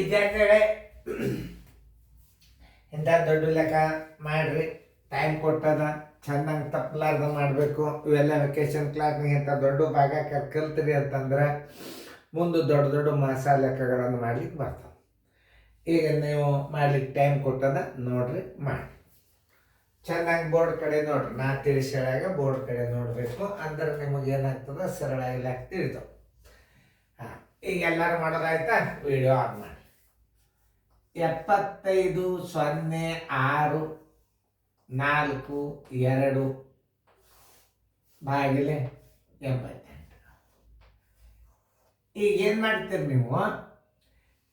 ವಿದ್ಯಾರ್ಥಿಗಳೇ, ಇಂಥ ದೊಡ್ಡ ಲೆಕ್ಕ ಮಾಡ್ರಿ. ಟೈಮ್ ಕೊಟ್ಟದ ಚೆನ್ನಾಗಿ ತಪ್ಪಲಾರ್ದ ಮಾಡಬೇಕು. ಇವೆಲ್ಲ ವೆಕೇಶನ್ ಕ್ಲಾಸ್ನಾಗ ಇಂಥ ದೊಡ್ಡ ಭಾಗ ಕಲ್ತ್ರಿ ಅಂತಂದ್ರೆ ಮುಂದೆ ದೊಡ್ಡ ದೊಡ್ಡ ಮಾಸ ಲೆಕ್ಕಗಳನ್ನು ಮಾಡ್ಲಿಕ್ಕೆ ಬರ್ತವೆ. ಈಗ ನೀವು ಮಾಡ್ಲಿಕ್ಕೆ ಟೈಮ್ ಕೊಟ್ಟದ ನೋಡ್ರಿ, ಮಾಡಿ ಚೆನ್ನಾಗಿ ಬೋರ್ಡ್ ಕಡೆ ನೋಡ್ರಿ. ನಾ ತಿಳಿಸ್ಯಾಗ ಬೋರ್ಡ್ ಕಡೆ ನೋಡಬೇಕು, ಅಂದ್ರೆ ನಿಮಗೆ ಏನಾಗ್ತದೆ ಸರಳ ಲೆಕ್ಕ ತಿಳಿತಾವೆ. ಹಾಂ, ಈಗ ಎಲ್ಲರೂ ಮಾಡೋದಾಯ್ತಾ? ವಿಡಿಯೋ ಆನ್ ಮಾಡಿ. 75 0 6 4 2 ಭಾಗಿಲೆ 88. ಈಗ ಏನು ಮಾಡ್ತೀರಿ ನೀವು?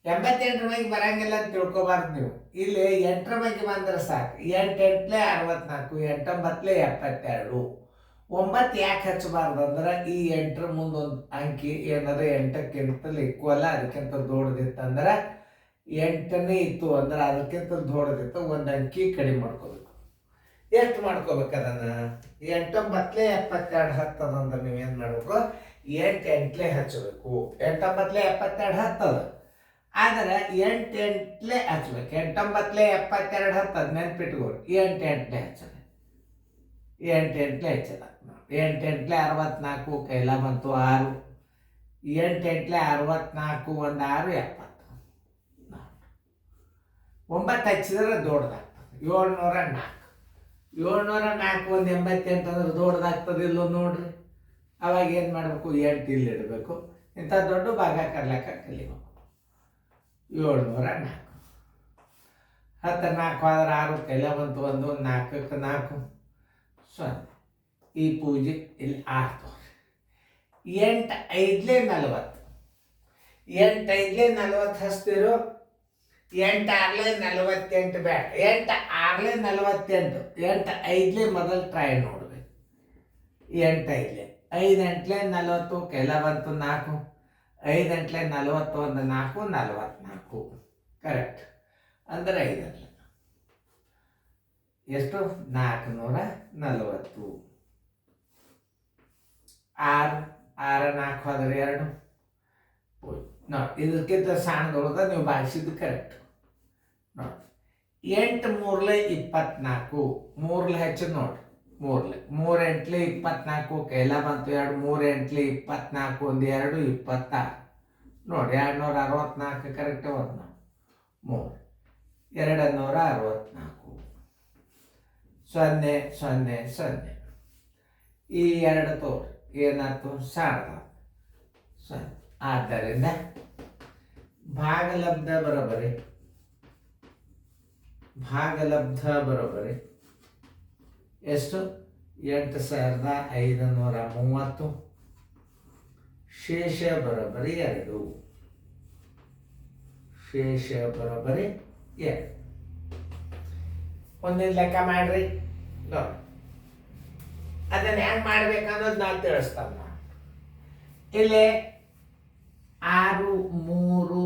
88 ಬಗ್ಗೆ ಬರಂಗಿಲ್ಲ ಅಂತ ತಿಳ್ಕೊಬಾರ್ದು ನೀವು. ಇಲ್ಲಿ 8 ಬಗ್ಗೆ ಬಂದ್ರೆ ಸಾಕು. 8 8 64, 8 9 72. 9 ಯಾಕೆ ಹಚ್ಚಬಾರ್ದು ಅಂದ್ರೆ ಈ 8 ಮುಂದೊಂದು ಅಂಕಿ ಏನಾದ್ರು 8ಕ್ಕಿಂತಲೂ ಈಕ್ವಲ್, ಅದಕ್ಕಿಂತ ದೊಡ್ಡದಿತ್ತಂದ್ರೆ 8ನೇ ಇತ್ತು ಅಂದ್ರೆ ಅದಕ್ಕಿಂತ ದೊಡ್ಡದಿತ್ತು, ಒಂದು ಅಂಕಿ ಕಡಿಮೆ ಮಾಡ್ಕೋಬೇಕು. ಎಷ್ಟು ಮಾಡ್ಕೋಬೇಕು ಅದನ್ನು? 8 9 72 ಹತ್ತದಂದ್ರೆ ನೀವೇನು ಮಾಡಬೇಕು? 8 8 ಹಚ್ಚಬೇಕು. 8 9 72 ಹತ್ತದ, ಆದರೆ 8 8 ಹಚ್ಬೇಕು. 8 9 72 ಹತ್ತದ ನೆನ್ಪಿಟ್ಕೊಡಿ. 8 8 ಹಚ್ಚದ, 8 8 ಹಚ್ಚದ. 8 8 64, ಕೈಲ ಬಂತು 6. 8 8 64, 1 6 70. 9 ಹಚ್ಚಿದ್ರೆ ದೊಡ್ಡದಾಗ್ತದೆ. 704. 704 ಒಂದು 88 ಅಂದ್ರೆ ದೊಡ್ಡದಾಗ್ತದೆ ಇಲ್ಲೋ ನೋಡ್ರಿ. ಅವಾಗ ಏನು ಮಾಡಬೇಕು? 8 ಇಲ್ಲಿ ಇಡಬೇಕು. ಇಂಥ ದೊಡ್ಡ ಭಾಗ ಕರ್ಲಕ್ಕ ಕಲಿಬೇಕು. 704. 10 4 ಆದ್ರೆ 6, ಕೈಲ ಬಂತು 1, 4ಕ್ಕೆ 4 0. ಈ ಪೂಜೆ ಇಲ್ಲಿ 6 ತೋರಿ. 8 5 40. 8 5 40 ಹಚ್ತಿರು. 8 6 48 ಬೇಡ. 8 6 48. 8 5 ಮೊದಲು ಟ್ರೈ ನೋಡ್ಬೇಕು. 8 5 5 8 40, ಕೈಲ ಬಂತು 4. 5 8 40, 1 4 44. ಕರೆಕ್ಟ್. ಅಂದ್ರೆ 5 ಎಷ್ಟು? 440. 6 6 4 ಹೋದ್ರೆ 2. ನೋಡಿ, ಇದಕ್ಕಿಂತ ಸಣ್ಣದೊಳಗ ನೀವು ಭಾಗಿಸಿದ್ದು ಕರೆಕ್ಟ್. ನೋಡಿ, 8 3 24. 3 ಹೆಚ್ಚು ನೋಡ್ರಿ. 3 3 8 24, ಕೈಲ ಬಂತು 2. 3 8 24, 1 2 26. ನೋಡಿ, 264 ಕರೆಕ್ಟ್. 1 3 264. 0 0 0. ಈ 2 ತೋರಿ ಏನಾಯ್ತು? ಸಾರದ 0. ಆದ್ದರಿಂದ ಭಾಗಲಬ್ಧ ಬರೋಬರಿ ಎಷ್ಟು? 8530. ಶೇಷ ಬರೋಬರಿ 2. ಒಂದಿನ ಲೆಕ್ಕ ಮಾಡ್ರಿ. ನೋಡಿ, ಅದನ್ನ ಹೆಂಗೆ ಮಾಡ್ಬೇಕನ್ನೋದು ನಾನು ತಿಳಿಸ್ತಾನ. ಇಲ್ಲಿ 6 3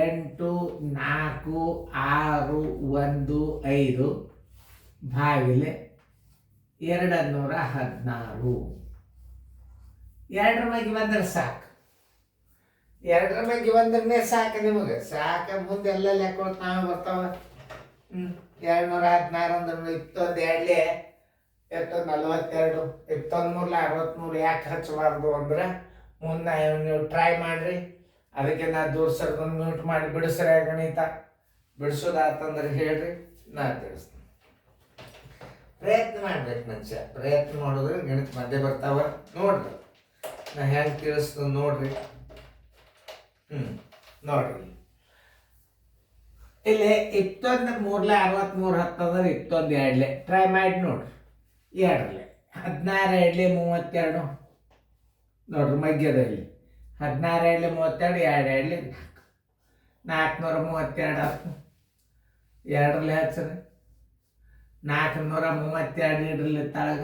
8 4 6 1 5 ಭಾಗಿಲೆ 216. 2 ಬಗ್ಗೆ ಬಂದ್ರೆ ಸಾಕು. 2 ಬಗ್ಗೆ ಬಂದ್ರೆ ಸಾಕು ನಿಮಗೆ. ಸಾಕು, ಮುಂದೆ ಎಲ್ಲ ಲೆಕ್ಕ ನಾವೇ ಬರ್ತಾವ. 216 ಅಂದ್ರೆ 22 42. 23 63 ಯಾಕೆ ಹಚ್ಚಬಾರ್ದು ಅಂದ್ರೆ ಮುಂದೆ ನೀವು ಟ್ರೈ ಮಾಡ್ರಿ. ಅದಕ್ಕೆ ನಾ ದೂರ ಸರ್ಕೊಂಡು ಮ್ಯೂಟ್ ಮಾಡಿ ಬಿಡಿಸ್ರೆ ಗಣಿತ ಬಿಡಿಸೋದಾತಂದ್ರೆ ಹೇಳ್ರಿ, ನಾ ತಿಳಿಸ್ತೀನಿ. ಪ್ರಯತ್ನ ಮಾಡ್ಬೇಕು ಮನುಷ್ಯ. ಪ್ರಯತ್ನ ಮಾಡಿದ್ರೆ ಗಣಿತ ಮಧ್ಯೆ ಬರ್ತಾವ. ನೋಡ್ರಿ ನಾ ಹೆಂಗೆ ತಿಳಿಸ್ತೀನಿ ನೋಡ್ರಿ. ನೋಡ್ರಿ, ಇಲ್ಲಿ 21 3 63 ಹತ್ತಂದ್ರೆ 21 2 ಟ್ರೈ ಮಾಡಿ ನೋಡ್ರಿ. 2 16 2 32. ನೋಡ್ರಿ ಮಧ್ಯದಲ್ಲಿ 16 2 32, 2 432. 2 ಹಚ್ಚ್ರಿ. 432 ಇಡ್ರಿ ತಳಗ.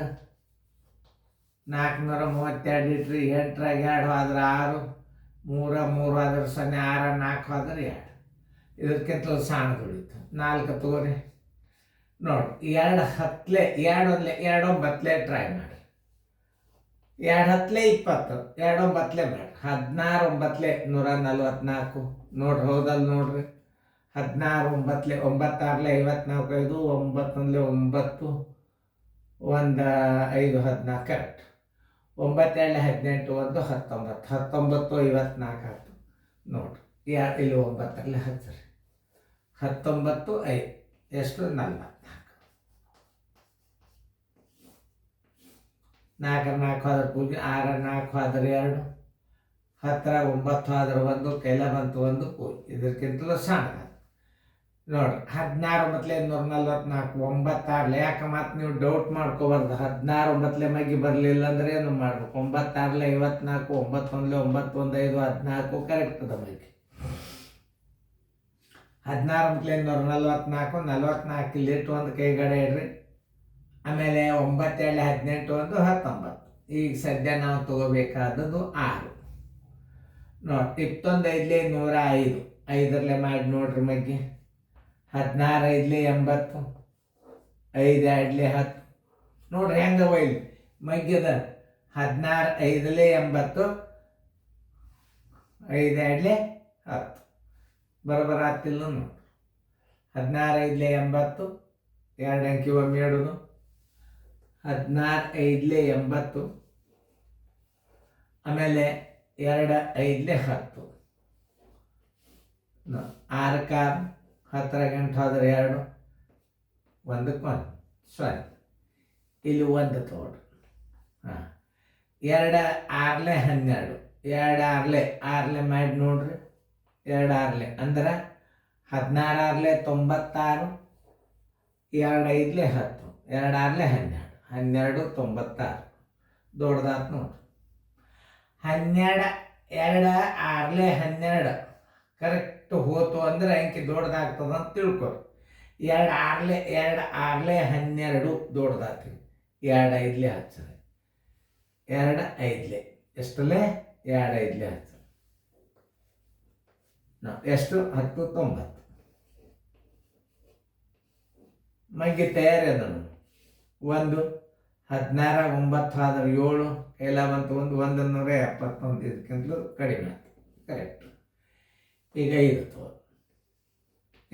432 ಇಟ್ರಿ. 8 2 ಆದ್ರೆ 6, 3 3 ಆದ್ರೆ 0, 6 4 ಆದ್ರೆ 2. ಇದಕ್ಕಿಂತ ಸಣ್ಣದು ಉಳಿತು. 4 ತಗೋರಿ. ನೋಡಿ, 2 10 2 9 ಟ್ರೈ ಮಾಡಿ. 2 10 20. 2 9 ಬೇಡ. 16 9 144. ನೋಡ್ರಿ, ಹೌದಲ್ಲ ನೋಡ್ರಿ. 16 9 9 54 5 9 9 ಒಂದು 5 14 ಕರೆಕ್ಟ್. 9 2 18 1 19 19 54 ಆಯ್ತು ನೋಡ್ರಿ. ಇಲ್ಲಿ 9 ಹಚ್ಚಿರಿ. 19 5 ಎಷ್ಟು 44. 4 4 ಹೋದ್ರೆ ಪೂಜೆ, 6 4 ಹೋದ್ರೆ 2, 10 9 ಹೋದ್ರೆ 1, ಕೈಲ ಬಂತು 1 ಪೂಜೆ. ಇದಕ್ಕಿಂತಲೂ ಸಣ್ಣ ನೋಡ್ರಿ. 16 9 144 9 ಯಾಕೆ ಮತ್ತೆ ನೀವು ಡೌಟ್ ಮಾಡ್ಕೋಬಾರ್ದು. 16 9 ಮಗ್ಗಿ ಬರಲಿಲ್ಲ ಅಂದ್ರೆ ಏನು ಮಾಡ್ಬೇಕು? 9 6 54 9 1 9 1 5 14 ಕರೆಕ್ಟ್ ಅದ ಮಗ್ಗಿ. 16 144 44 ಇಲ್ಲಿಟ್ಟು ಒಂದು ಕೈಗಡೆ ಇಡ್ರಿ. ಆಮೇಲೆ 9 2 18 1 19. ಈಗ ಸದ್ಯ ನಾವು ತಗೋಬೇಕಾದದ್ದು 6 ನೋಡಿ. 21 5 105 5ರಲ್ಲೇ ಮಾಡಿ ನೋಡ್ರಿ ಮಗ್ಗಿ. 16 5 80 5 2 10 ನೋಡ್ರಿ ಹೆಂಗೆ ಒಯ್ಲಿ ಮಗ್ಗಿದ. 16 5 80 5 2 10 ಬರೋಬ್ಬರ ಆಗ್ತಿಲ್ಲ ನೋಡ್ರಿ. 16 5 80 2 ಅಂಕಿ ಒಮ್ಮೆ ಇಡೋದು. 16 5 80 ಆಮೇಲೆ 2 5 10 6 6 10 ಗಂಟೆ ಹೋದ್ರೆ 2 1 1 0 ಇಲ್ಲಿ 1 ತಗೊಳ್ರಿ. 2 6 12 2 6 ಮಾಡಿ ನೋಡ್ರಿ. 2 6 ಅಂದ್ರೆ 16 6 96 2 5 10 2 6 12 12 96 ದೊಡ್ಡದಾತು ನೋಡ್ರಿ. 12 2 6 12 ಕರೆಕ್ಟ್ ಹೋತು ಅಂದ್ರೆ ಅಂಕಿ ದೊಡ್ಡದಾಗ್ತದ ಅಂತ ತಿಳ್ಕೊರಿ. 2 6 12 ದೊಡ್ಡದಾಗ್ತದೆ. 2 5 ಹಚ್ಚಿರಿ. 2 5 ಎಷ್ಟಲ್ಲೇ 2 5 ಹಚ್ಚಿರಿ. ಎಷ್ಟು 10 90 ಮಗ್ಗಿ ತಯಾರಿ ಅದನ್ನು. 1 16 9 ಆದ್ರೆ 7 ಕೈಲ ಬಂತು 171 ಇದಕ್ಕಿಂತಲೂ ಕಡಿಮೆ ಆಯ್ತು ಕರೆಕ್ಟ್. ಈಗ 5 ತಗೋ.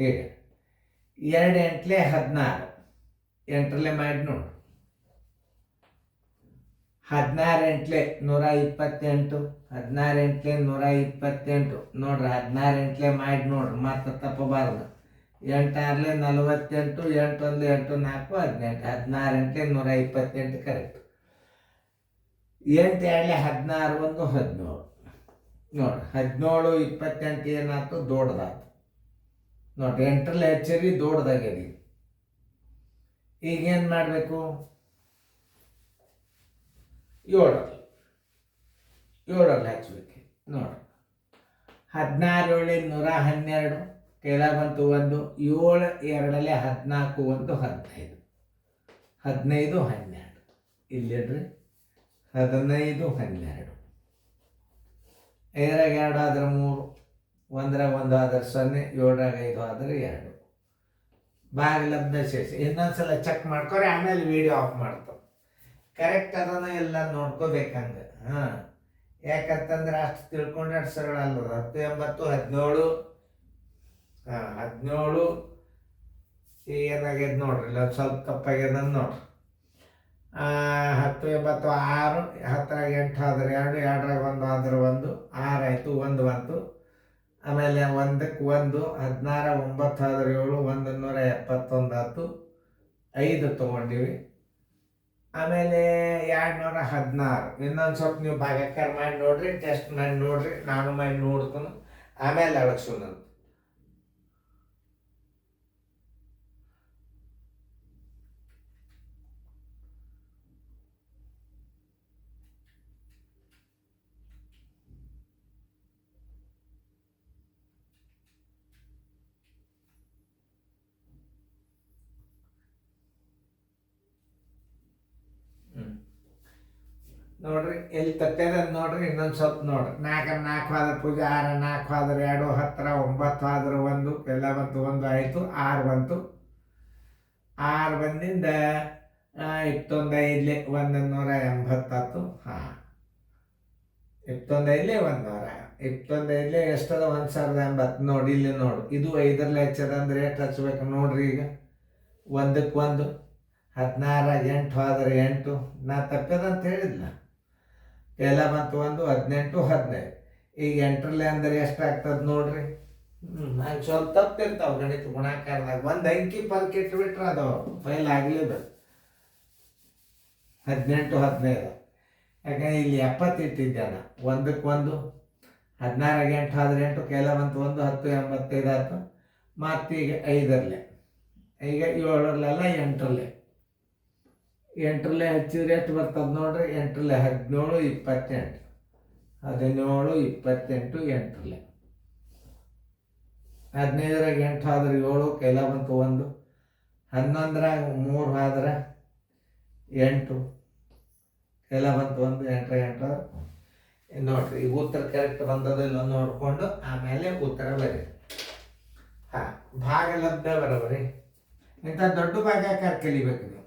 ಈಗ 2 8 16 8ರಲ್ಲೇ ಮಾಡಿ ನೋಡು. 16 8 128 16 8 128 ನೋಡ್ರಿ. 16 8 ಮಾಡಿ ನೋಡ್ರಿ ಮತ್ತೆ ತಪ್ಪಬಾರ್ದು. 8 6 48 8 1 8 4 18 16 8 128 ಕರೆಕ್ಟ್. 8 2 16 1 17 ನೋಡ್ರಿ. 17 28 ಏನಾಯ್ತು ದೊಡ್ಡದಾಯ್ತು ನೋಡ್ರಿ. 8ರಲ್ಲಿ ಹಚ್ಚಿರಿ ದೊಡ್ಡದಾಗ್ಯದ. ಈಗೇನು ಮಾಡಬೇಕು? 7ರಲ್ಲಿ ಹಚ್ಬೇಕು ನೋಡ್ರಿ. 16 7 112 ಕೈಲ ಬಂತು 1 7 2 14 1 15 15 12 ಇಲ್ಲಿಡ್ರಿ. 15 12 5ರಾಗ 2 ಆದ್ರೆ 3 1ರಾಗ 1 ಆದ್ರೆ 0 7ರಾಗ 5 ಆದ್ರೆ 2 ಬಾಗಿಲಬ್ದ ಶೇಷ. ಇನ್ನೊಂದ್ಸಲ ಚೆಕ್ ಮಾಡ್ಕೊರಿ ಆಮೇಲೆ ವಿಡಿಯೋ ಆಫ್ ಮಾಡ್ತಾವ. ಕರೆಕ್ಟ್ ಅದನ್ನ ಎಲ್ಲ ನೋಡ್ಕೋಬೇಕಂಗೆ. ಯಾಕಂತಂದ್ರೆ ಅಷ್ಟು ತಿಳ್ಕೊಂಡ್ರೆ ಅಷ್ಟು ಸರಳ ಅಲ್ಲದ. 10 80 17 17 ಈಗ ಏನಾಗ್ಯದ ನೋಡ್ರಿ. ಇಲ್ಲ ಸ್ವಲ್ಪ ತಪ್ಪಾಗ್ಯದ ನೋಡ್ರಿ. 10 80 6 10ರಾಗ 8 ಆದ್ರೆ 2 2ರಾಗ 1 ಆದ್ರೆ 1 6 ಆಯಿತು 1 ಬಂತು. ಆಮೇಲೆ 1ಕ್ಕೆ 1 16 9 ಆದ್ರೆ 7 171 ಆಯ್ತು 5 ತೊಗೊಂಡಿವಿ. ಆಮೇಲೆ 216 ಇನ್ನೊಂದು ಸ್ವಲ್ಪ ನೀವು ಭಾಗಾಕಾರ ಮಾಡಿ ನೋಡ್ರಿ, ಟೆಸ್ಟ್ ಮಾಡಿ ನೋಡ್ರಿ, ನಾನು ಮಾಡಿ ನೋಡ್ಕೊಂಡು ಆಮೇಲೆ ಅಳಗ್ಸೋಣ. ನೋಡ್ರಿ ಎಲ್ಲಿ ತಪ್ಪದ ನೋಡ್ರಿ. ಇನ್ನೊಂದು ಸ್ವಲ್ಪ ನೋಡ್ರಿ. 4 4 ಆದ್ರೆ ಪೂಜೆ 6 4 ಆದ್ರೆ 2 10 9 ಆದ್ರೆ 1 ಎಲ್ಲ ಬಂತು 1 ಆಯಿತು 6 ಬಂತು. 6 ಬಂದಿಂದ 21 5 180 ಆಯ್ತು. 21 5 100 25 ಎಷ್ಟದ 1080 ನೋಡಿ ಇಲ್ಲಿ ನೋಡು. ಇದು 5ರಲ್ಲಿ ಹಚ್ಚದ ಅಂದ್ರೆ ಎಷ್ಟು ಹಚ್ಬೇಕು ನೋಡ್ರಿ. ಈಗ 1ಕ್ಕೆ 1 16 8 ಹೋದ್ರೆ 8 ನಾ ತಪ್ಪದಂತ ಹೇಳಿದ್ನ. ಎಲ್ಲ ಬಂತು 1 18 15. ಈಗ 8ರಲ್ಲಿ ಅಂದ್ರೆ ಎಷ್ಟಾಗ್ತದೆ ನೋಡ್ರಿ. ನಂಗೆ ಸ್ವಲ್ಪ ತಪ್ಪಿರ್ತಾವೆ ಗಣಿತ ಗುಣಾಕಾರದಾಗ. ಒಂದು ಅಂಕಿ ಪಲ್ಕ್ ಇಟ್ಬಿಟ್ರೆ ಅದು ಫೈಲ್ ಆಗಲೇಬೇಕು. 18 15. ಯಾಕಂದ್ರೆ ಇಲ್ಲಿ 70 ಇಟ್ಟಿದ್ದೆ ನಾನು. 1ಕ್ಕೆ 1 16 8 ಆದ್ರೆ 8 ಕೆಲ ಬಂತು 1 10 85 ಆಯ್ತು. ಮತ್ತೀಗ 5ರಲ್ಲಿ ಈಗ 7ರಲ್ಲೆಲ್ಲ 8ರಲ್ಲಿ ಹಚ್ಚಿದ್ರೆ ಎಷ್ಟು ಬರ್ತದೆ ನೋಡ್ರಿ. 8ರಲ್ಲಿ 17 28 17 28 8ರಲ್ಲಿ 15ರಾಗ 8 ಆದ್ರೆ 7 ಕೆಲ ಬಂತು 1 11ರಾಗ 3 ಆದ್ರೆ 8 ಕೆಲ ಬಂತು 1 8 ನೋಡ್ರಿ. ಈಗ ಉತ್ತರ ಕರೆಕ್ಟ್ ಬಂದದಿಲ್ಲ ನೋಡಿಕೊಂಡು ಆಮೇಲೆ ಉತ್ತರ ಬರೀ. ಭಾಗಲಬ್ಧ ಬರೋಬರಿ. ಇಂಥ ದೊಡ್ಡ ಭಾಗಾಕಾರ ಕಲಿಬೇಕು ನೀವು.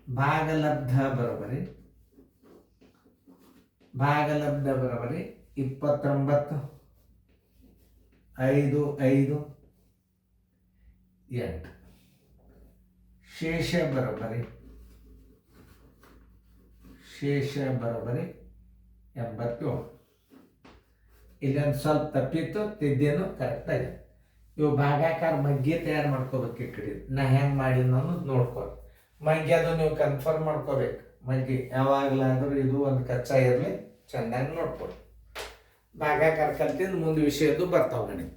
ಭಾಗಲಬ್ಧ ಬರೋಬರಿ 29 5 5 8. ಶೇಷ ಬರೋಬರಿ 87. ಇಲ್ಲೊಂದು ಸ್ವಲ್ಪ ತಪ್ಪಿತ್ತು, ತಿದ್ದೇನು ಕರೆಕ್ಟ್ ಆಗಿದೆ. ಇವು ಭಾಗಾಕಾರ ಮಗ್ಗಿ ತಯಾರು ಮಾಡ್ಕೋಬೇಕು. ಈ ಕಡೆ ನಾ ಹೆಂಗೆ ಮಾಡಿ ಅನ್ನೋದು ನೋಡ್ಕೊಳ್ಳಿ. ಮಗ್ಗಿ ಅದು ನೀವು ಕನ್ಫರ್ಮ್ ಮಾಡ್ಕೋಬೇಕು. ಮಗ್ಗಿ ಯಾವಾಗಲಾದರೂ ಇದು ಒಂದು ಕಚ್ಚಾ ಇರಲಿ, ಚೆಂದಾಗಿ ನೋಡ್ಕೊಳ್ಳಿ. ಭಾಗಾಕಾರ ಕಲ್ತಿದ್ದು ಮುಂದೆ ವಿಷಯದ್ದು ಬರ್ತಾವೆ ಗಣಿತ.